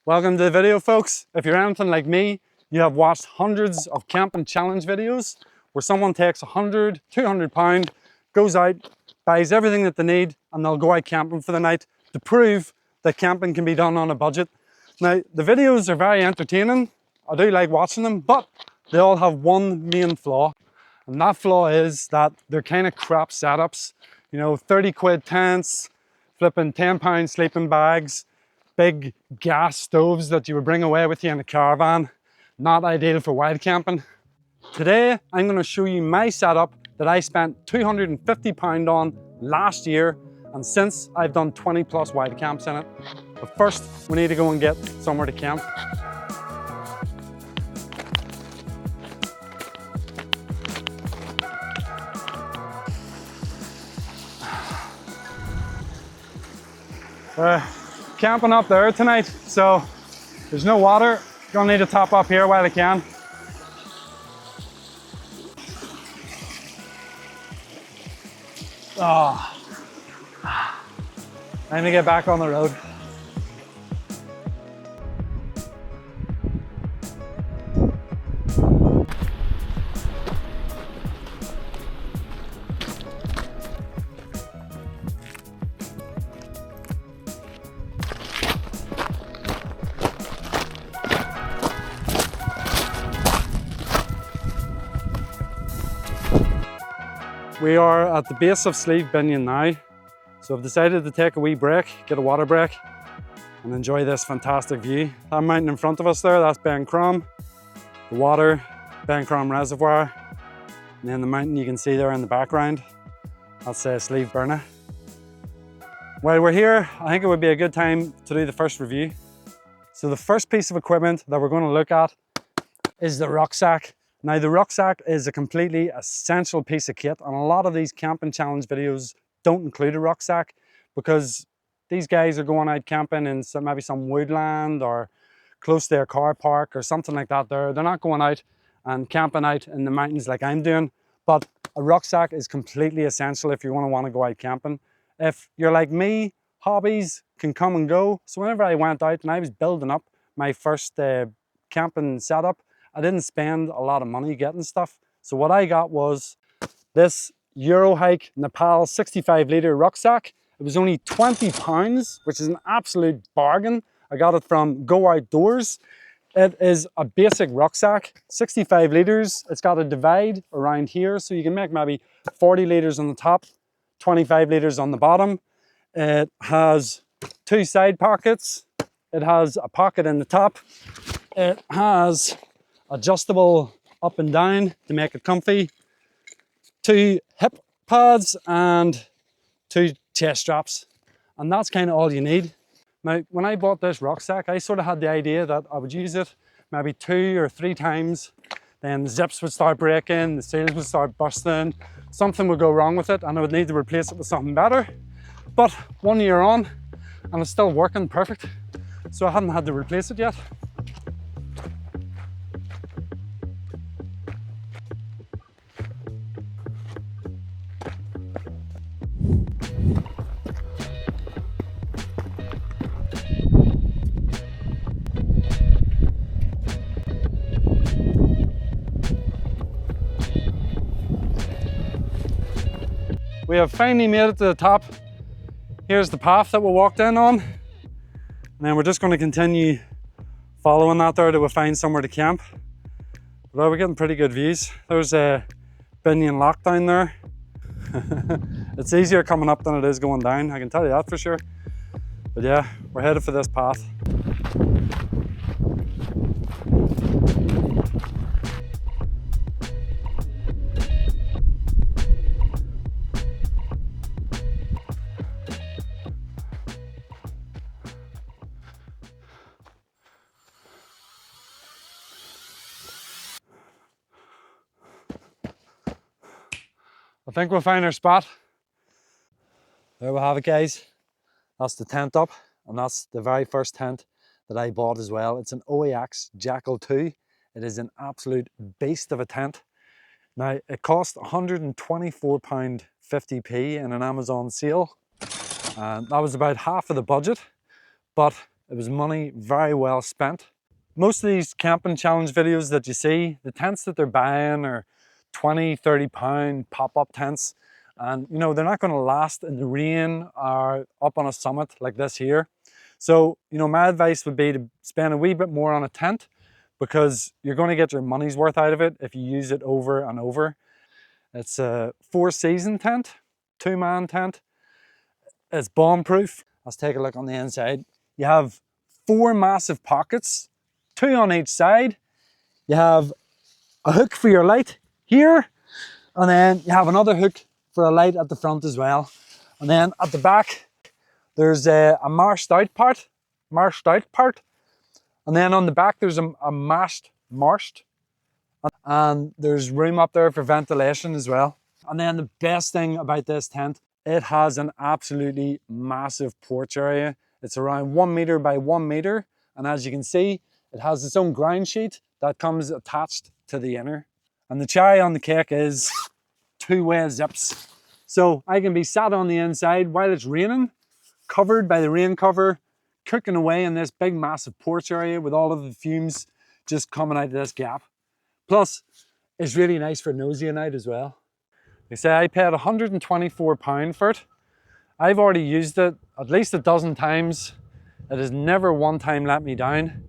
Welcome to the video, folks. If you're anything like me, you have watched hundreds of camping challenge videos where someone takes 100, 200 pound, goes out, buys everything that they need, and they'll go out camping for the night to prove that camping can be done on a budget. Now, the videos are very entertaining. I do like watching them, but they all have one main flaw. And that flaw is that they're kind of crap setups. You know, 30 quid tents, flipping 10 pound sleeping bags, big gas stoves that you would bring away with you in a caravan. Not ideal for wild camping. Today, I'm going to show you my setup that I spent £250 on last year, and since I've done 20 plus wild camps in it. But first, we need to go and get somewhere to camp. Camping up there tonight, so there's no water. Gonna need to top up here while I can. Time to get back on the road. We are at the base of Slieve Binnian now, so I've decided to take a wee break, get a water break, and enjoy this fantastic view. That mountain in front of us there, that's Ben Crom, the water, Ben Crom Reservoir, and then the mountain you can see there in the background, that's Slieve Binnian. While we're here, I think it would be a good time to do the first review. So the first piece of equipment that we're going to look at is the rucksack. Now, the rucksack is a completely essential piece of kit, and a lot of these camping challenge videos don't include a rucksack because these guys are going out camping in maybe some woodland or close to a car park or something like that. They're not going out and camping out in the mountains like I'm doing, but a rucksack is completely essential if you want to go out camping. If you're like me, hobbies can come and go. So whenever I went out and I was building up my first camping setup, I didn't spend a lot of money getting stuff. So what I got was this EuroHike Napel 65 litre rucksack. It was only £20, which is an absolute bargain. I got it from Go Outdoors. It is a basic rucksack, 65 litres. It's got a divide around here, so you can make maybe 40 litres on the top, 25 litres on the bottom. It has two side pockets. It has a pocket in the top. It has adjustable up and down to make it comfy, two hip pads and two chest straps, and that's kind of all you need. Now, when I bought this rucksack, I sort of had the idea that I would use it maybe 2 or 3 times, then the zips would start breaking, the seals would start busting, something would go wrong with it and I would need to replace it with something better. But 1 year on and it's still working perfect, so I hadn't had to replace it yet. We have finally made it to the top. Here's the path that we walked in on. And then we're just going to continue following that there till we find somewhere to camp. But we're getting pretty good views. There's a Binnian Lock down there. It's easier coming up than it is going down, I can tell you that for sure. But yeah, we're headed for this path. I think we'll find our spot. There we have it, guys. That's the tent up, and that's the very first tent that I bought as well. It's an OEX Jackal 2. It is an absolute beast of a tent. Now, it cost £124.50 in an Amazon sale, and that was about half of the budget, but It was money very well spent. Most of these camping challenge videos that you see, the tents that they're buying are 20, 30 pound pop-up tents. And you know, they're not gonna last in the rain or up on a summit like this here. So, you know, my advice would be to spend a wee bit more on a tent because you're gonna get your money's worth out of it if you use it over and over. It's a 4-season tent, 2-man tent. It's bomb-proof. Let's take a look on the inside. You have 4 massive pockets, 2 on each side. You have a hook for your light here, and then you have another hook for a light at the front as well. And then at the back, there's a mashed out part, and then on the back there's a mashed, and there's room up there for ventilation as well. And then the best thing about this tent, it has an absolutely massive porch area. It's around 1 meter by 1 meter, and as you can see, it has its own ground sheet that comes attached to the inner. And the cherry on the cake is 2-way zips. So I can be sat on the inside while it's raining, covered by the rain cover, cooking away in this big massive porch area with all of the fumes just coming out of this gap. Plus, it's really nice for nosy night as well. They say I paid £124 for it. I've already used it at least a dozen times. It has never one time let me down.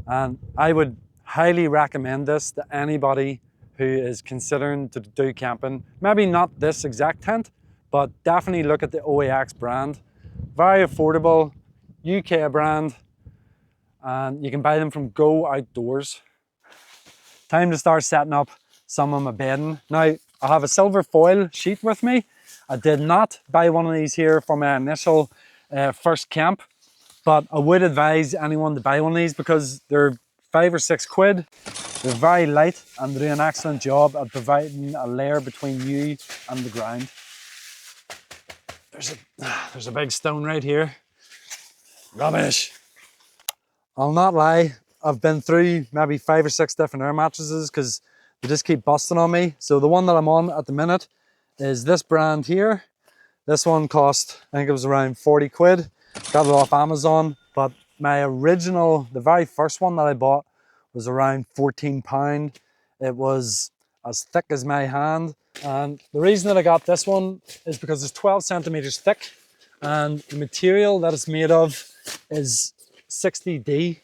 And I would highly recommend this to anybody who is considering to do camping. Maybe not this exact tent, but definitely look at the OEX brand. Very affordable, UK brand, and you can buy them from Go Outdoors. Time to start setting up some of my bedding. Now, I have a silver foil sheet with me. I did not buy one of these here for my initial first camp, but I would advise anyone to buy one of these because they're 5 or 6 quid. They're very light and they do an excellent job at providing a layer between you and the ground. There's a big stone right here. Rubbish. I'll not lie, I've been through maybe 5 or 6 different air mattresses because they just keep busting on me. So the one that I'm on at the minute is this brand here. This one cost, I think it was around 40 quid. Got it off Amazon, but my original, the very first one that I bought was around £14. It was as thick as my hand. And the reason that I got this one is because it's 12 centimeters thick and the material that it's made of is 60D.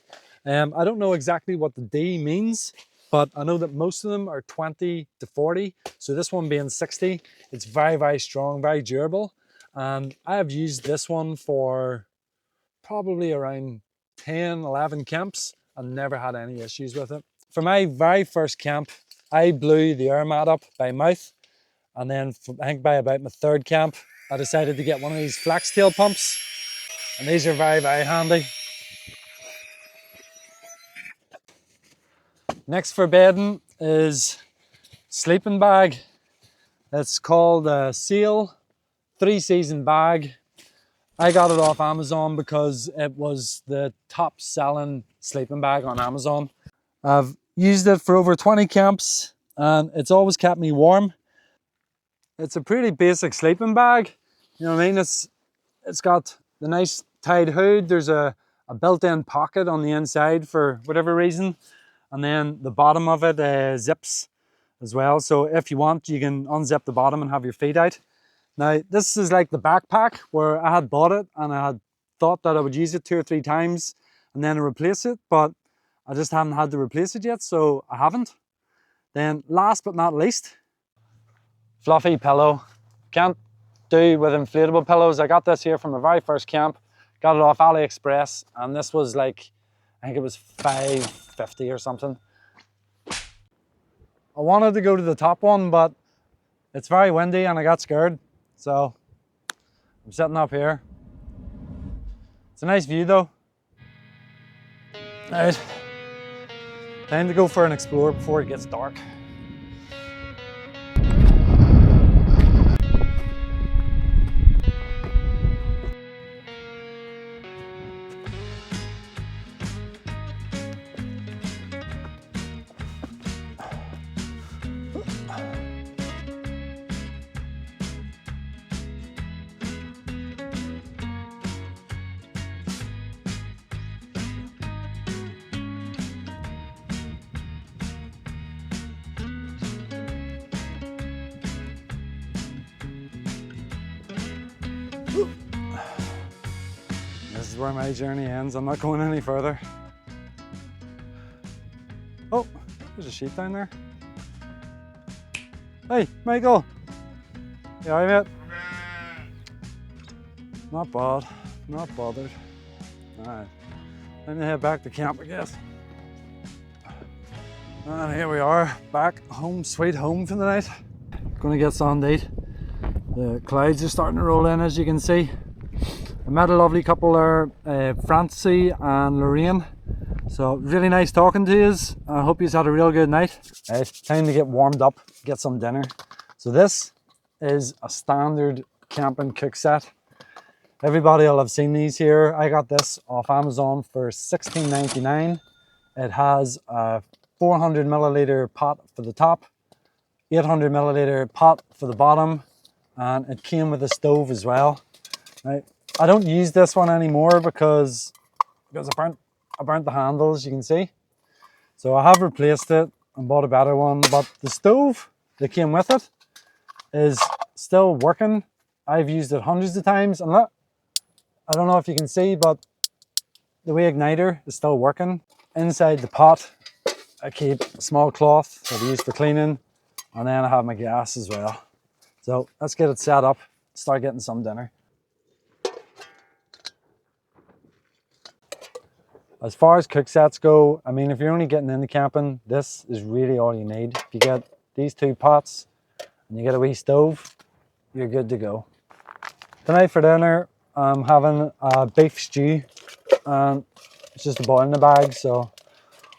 I don't know exactly what the D means, but I know that most of them are 20 to 40. So this one being 60, it's very, very strong, very durable. And I have used this one for probably around 10, 11 camps and never had any issues with it. For my very first camp, I blew the air mat up by mouth. And then I think by about my 3rd camp, I decided to get one of these Flextail pumps. And these are very, very handy. Next for bedding is sleeping bag. It's called a Seal 3-season bag. I got it off Amazon because it was the top selling sleeping bag on Amazon. I've used it for over 20 camps and it's always kept me warm. It's a pretty basic sleeping bag. You know what I mean? It's got the nice tied hood. There's a built-in pocket on the inside for whatever reason. And then the bottom of it zips as well. So if you want, you can unzip the bottom and have your feet out. Now, this is like the backpack where I had bought it and I had thought that I would use it 2 or 3 times and then replace it, but I just haven't had to replace it yet, so I haven't. Then last but not least, fluffy pillow. Can't do with inflatable pillows. I got this here from my very first camp. Got it off AliExpress and this was like, I think it was $5.50 or something. I wanted to go to the top one, but it's very windy and I got scared. So I'm sitting up here. It's a nice view though. Right. Time to go for an explore before it gets dark. This is where my journey ends. I'm not going any further. Oh, there's a sheep down there. Hey, Michael. You alright, mate? Not bad. Not bothered. Alright. Time to head back to camp, I guess. And here we are, back home, sweet home for the night. Gonna get sun date. The clouds are starting to roll in, as you can see. I met a lovely couple there, Francie and Lorraine. So really nice talking to you. I hope you had a real good night. Right, time to get warmed up, get some dinner. So this is a standard camping cook set. Everybody will have seen these here. I got this off Amazon for $16.99. It has a 400 milliliter pot for the top, 800 milliliter pot for the bottom, and it came with a stove as well. Right. I don't use this one anymore because I burnt the handles, you can see. So I have replaced it and bought a better one, but the stove that came with it is still working. I've used it hundreds of times, and look, I don't know if you can see, but the way igniter is still working. Inside the pot, I keep a small cloth that I use for cleaning, and then I have my gas as well. So let's get it set up, start getting some dinner. As far as cook sets go, I mean, if you're only getting into camping, this is really all you need. If you get these two pots and you get a wee stove, you're good to go. Tonight for dinner, I'm having a beef stew, and it's just a boil in the bag, so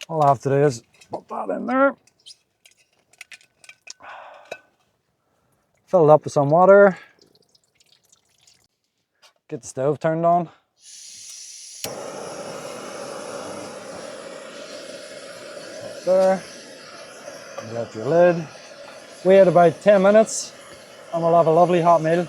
all I have to do is put that in there. Fill it up with some water. Get the stove turned on. There. Get your lid. Wait about 10 minutes and we'll have a lovely hot meal.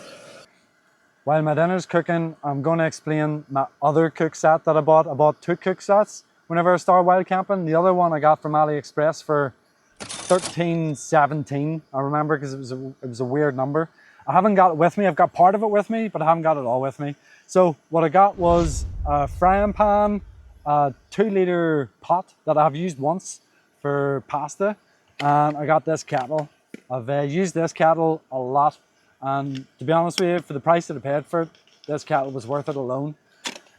While my dinner's cooking, I'm going to explain my other cook set that I bought. I bought two cook sets whenever I started wild camping. The other one I got from AliExpress for $13.17. I remember because it was a weird number. I haven't got it with me. I've got part of it with me, but I haven't got it all with me. So what I got was a frying pan, a 2-liter pot that I've used once for pasta, and I got this kettle. I've used this kettle a lot, and to be honest with you, for the price that I paid for it, this kettle was worth it alone.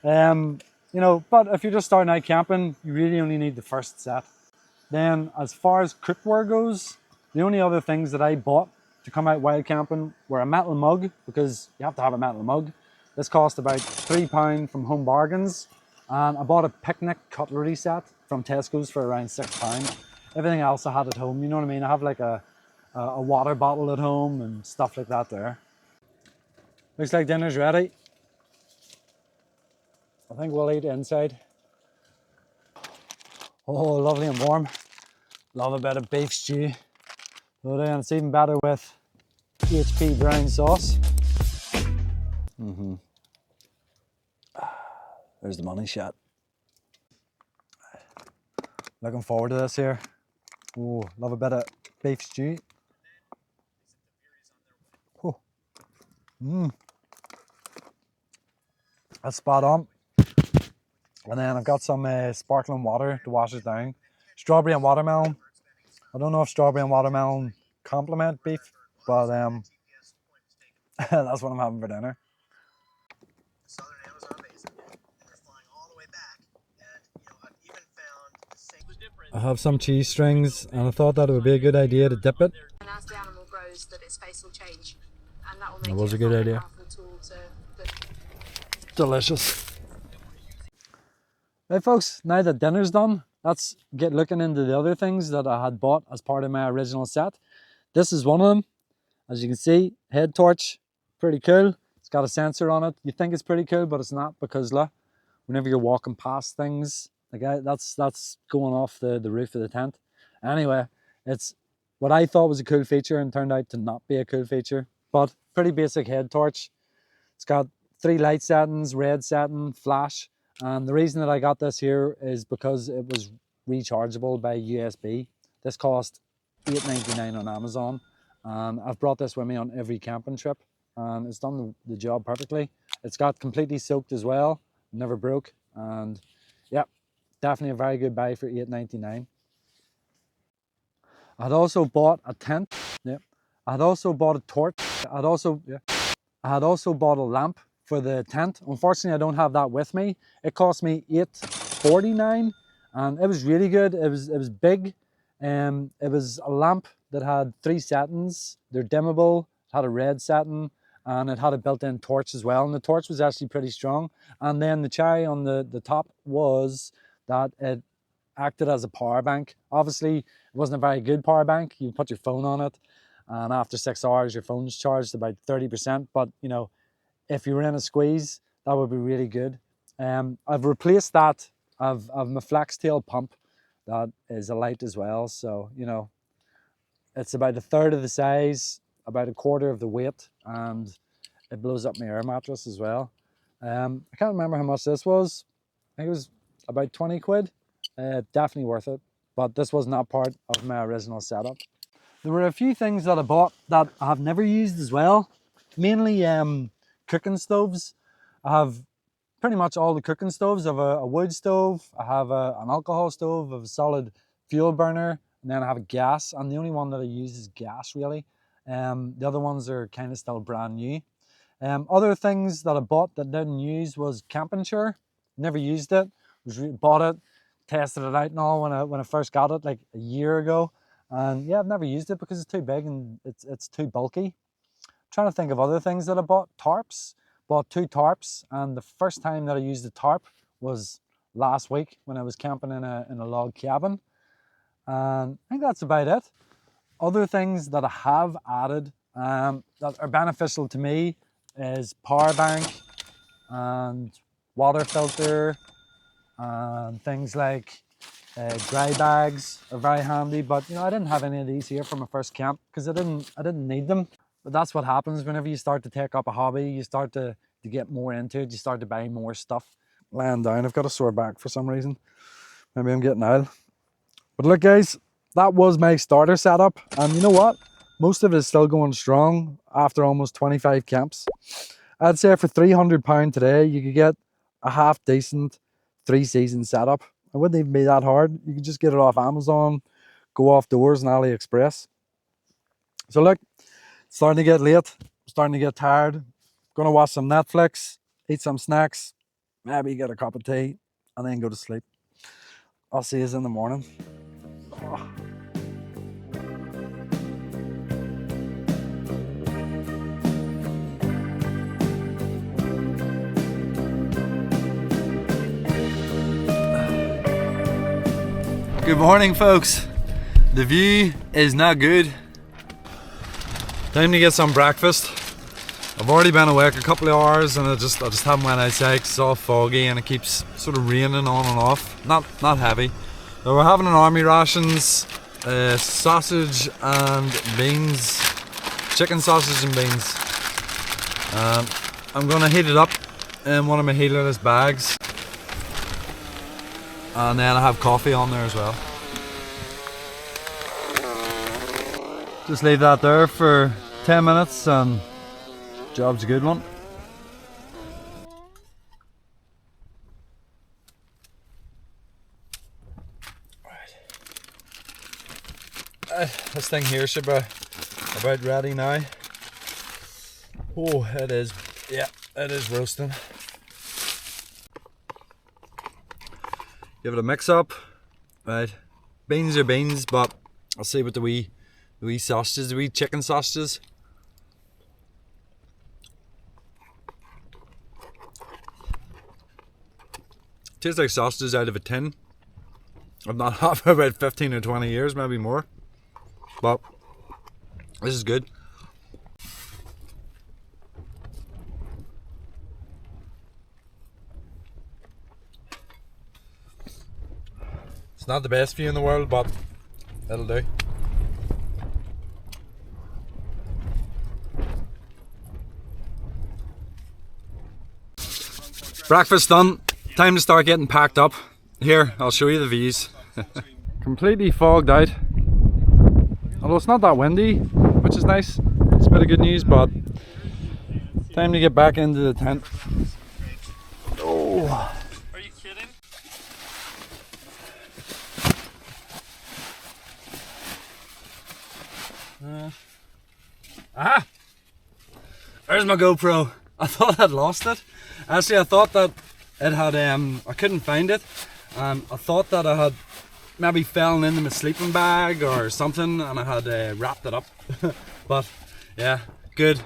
You know, but if you're just starting out camping, you really only need the first set. Then as far as cookware goes, the only other things that I bought to come out wild camping were a metal mug, because you have to have a metal mug. This cost about £3 from Home Bargains, and I bought a picnic cutlery set from Tesco's for around £6. Everything else I had at home, you know what I mean? I have like a water bottle at home and stuff like that there. Looks like dinner's ready. I think we'll eat inside. Oh, lovely and warm. Love a bit of beef stew. So then it's even better with HP brown sauce. There's the money shot. Looking forward to this here. Oh, love a bit of beef stew. Oh. That's spot on. And then I've got some sparkling water to wash it down. Strawberry and watermelon. I don't know if strawberry and watermelon complement beef, but that's what I'm having for dinner. I have some cheese strings, and I thought that it would be a good idea to dip it. And as the animal grows, that its face will change, and that will make It was it a good idea. Delicious. Right folks, now that dinner's done, let's get looking into the other things that I had bought as part of my original set. This is one of them. As you can see, head torch, pretty cool. It's got a sensor on it. You think it's pretty cool, but it's not, because look, whenever you're walking past things, like that's going off the roof of the tent. Anyway, it's what I thought was a cool feature and turned out to not be a cool feature, but pretty basic head torch. It's got 3 light settings, red setting, flash. And the reason that I got this here is because it was rechargeable by USB. This cost $8.99 on Amazon. And I've brought this with me on every camping trip. and it's done the job perfectly. It's got completely soaked as well, never broke, and yeah, definitely a very good buy for $8.99. I'd also bought a tent. Yeah. I had also bought a torch. I had also bought a lamp for the tent. Unfortunately, I don't have that with me. It cost me $8.49, and it was really good. It was big. It was a lamp that had 3 settings. They're dimmable. It had a red setting, and it had a built-in torch as well. And the torch was actually pretty strong. And then the cherry on the top was that it acted as a power bank. Obviously, it wasn't a very good power bank. You put your phone on it, and after 6 hours, your phone's charged about 30%. But you know, if you were in a squeeze, that would be really good. I've replaced that. I've my Flextail Pump. That is a light as well. So you know, it's about a third of the size, about a quarter of the weight, and it blows up my air mattress as well. I can't remember how much this was. I think it was about 20 quid. Definitely worth it, but this was not part of my original setup. There were a few things that I bought that I have never used as well, mainly cooking stoves. I have pretty much all the cooking stoves. I have a wood stove, I have an alcohol stove, I have a solid fuel burner, and then I have a gas, and the only one that I use is gas really. The other ones are kind of still brand new. Other things that I bought that I didn't use was camping chair. Never used it. Bought it, tested it out and all when I first got it like a year ago, and yeah, I've never used it because it's too big and it's too bulky. I'm trying to think of other things that I bought. Tarps. Bought 2 tarps, and the first time that I used a tarp was last week when I was camping in a log cabin, and I think that's about it. Other things that I have added that are beneficial to me is power bank and water filter, and things like dry bags are very handy. But you know, I didn't have any of these here for my first camp because I didn't need them. But that's what happens whenever you start to take up a hobby. You start to get more into it. You start to buy more stuff. Laying down, I've got a sore back for some reason. Maybe I'm getting ill. But look guys, that was my starter setup, and you know what? Most of it is still going strong after almost 25 camps. I'd say for £300 today, you could get a half decent 3-season setup. It wouldn't even be that hard. You could just get it off Amazon, go off doors and AliExpress. So look, it's starting to get late, I'm starting to get tired. Gonna watch some Netflix, eat some snacks, maybe get a cup of tea, and then go to sleep. I'll see you in the morning. Oh. Good morning folks. The view is not good. Time to get some breakfast. I've already been awake a couple of hours and I just haven't went outside because it's all foggy and it keeps sort of raining on and off. Not heavy. So we're having an army rations, sausage and beans, chicken sausage and beans. I'm gonna heat it up in one of my heaterless bags, and then I have coffee on there as well. Just leave that there for 10 minutes and job's a good one. This thing here should be about ready now. Oh, it is. Yeah, it is roasting. Give it a mix up. Right, beans are beans, but I'll see what the wee sausages, the wee chicken sausages. Tastes like sausages out of a tin. I've not had for about 15 or 20 years, maybe more. But this is good. It's not the best view in the world, but it'll do. Breakfast done. Time to start getting packed up. Here, I'll show you the views. Completely fogged out. Although it's not that windy, which is nice. It's a bit of good news, but Time to get back into the tent. Oh. Are you kidding? There's my GoPro. I thought I'd lost it. Actually, I thought that it had, I couldn't find it. I thought that I had maybe fallen into my sleeping bag or something and I had wrapped it up. But yeah, good.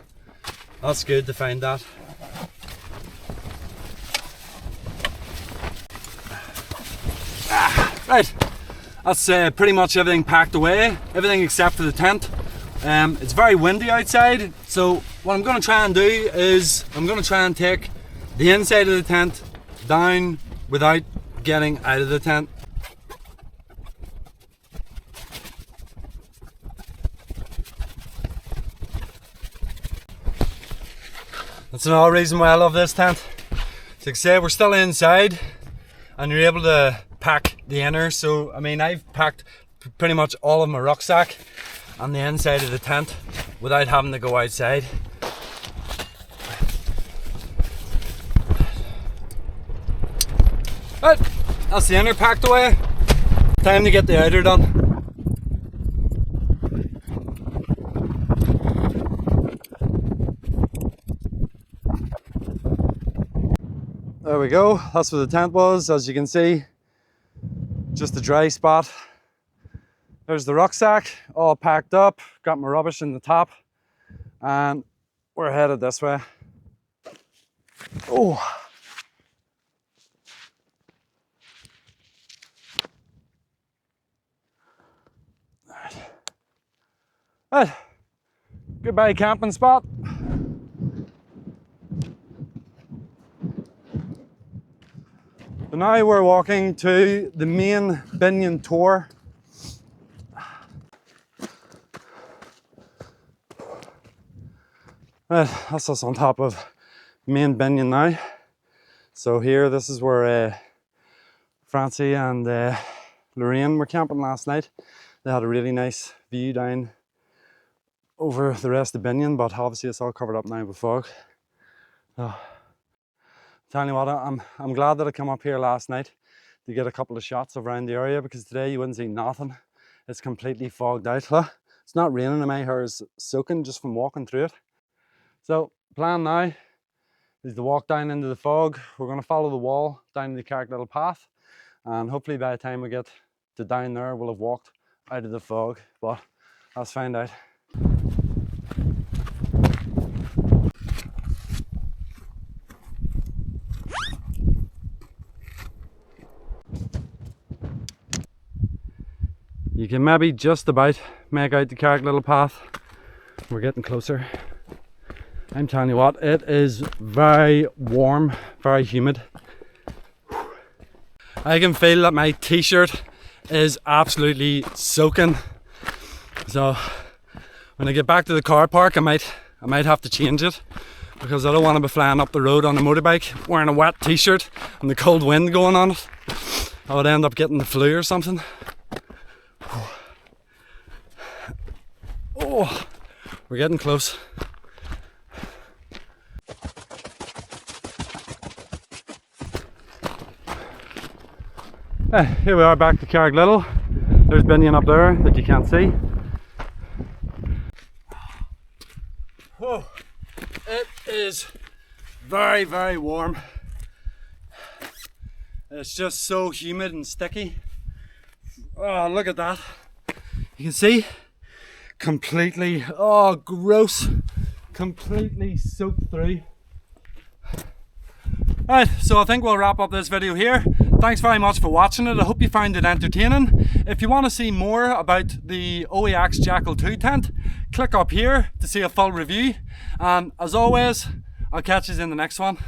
That's good to find that. Right, that's pretty much everything packed away, everything except for the tent. It's very windy outside, so what I'm going to try and do is I'm going to try and take the inside of the tent down without getting out of the tent. That's another reason why I love this tent. As I say, we're still inside and you're able to pack the inner. So I mean, I've packed pretty much all of my rucksack on the inside of the tent without having to go outside. Right, that's the inner packed away. Time to get the outer done. There we go, that's where the tent was. As you can see, just a dry spot. There's the rucksack, all packed up, got my rubbish in the top, and we're headed this way. Oh. Right. Goodbye camping spot. So now we're walking to the main Binnian tour. Right, that's us on top of main Binnian now. So here, this is where Francie and Lorraine were camping last night. They had a really nice view down over the rest of Binnian, but obviously it's all covered up now with fog. Telling you what, I'm glad that I came up here last night to get a couple of shots of around the area, because today you wouldn't see nothing. It's completely fogged out. It's not raining and my hair is soaking just from walking through it. So plan now is to walk down into the fog. We're going to follow the wall down the Carrick Little path, and hopefully by the time we get to down there we'll have walked out of the fog, but let's find out. You can maybe just about make out the Carrick Little path. We're getting closer. I'm telling you what, it is very warm, very humid. I can feel that my t-shirt is absolutely soaking. So when I get back to the car park, I might have to change it, because I don't want to be flying up the road on a motorbike wearing a wet t-shirt and the cold wind going on it. I would end up getting the flu or something. Oh, we're getting close. Here we are back to Carrick Little. There's Binnian up there that you can't see. Whoa, it is very, very warm. It's just so humid and sticky. Oh, look at that. You can see, completely, oh gross, completely soaked through. Right, so I think we'll wrap up this video here. Thanks very much for watching it. I hope you found it entertaining. If you want to see more about the OEX Jackal 2 tent, click up here to see a full review. And as always, I'll catch you in the next one.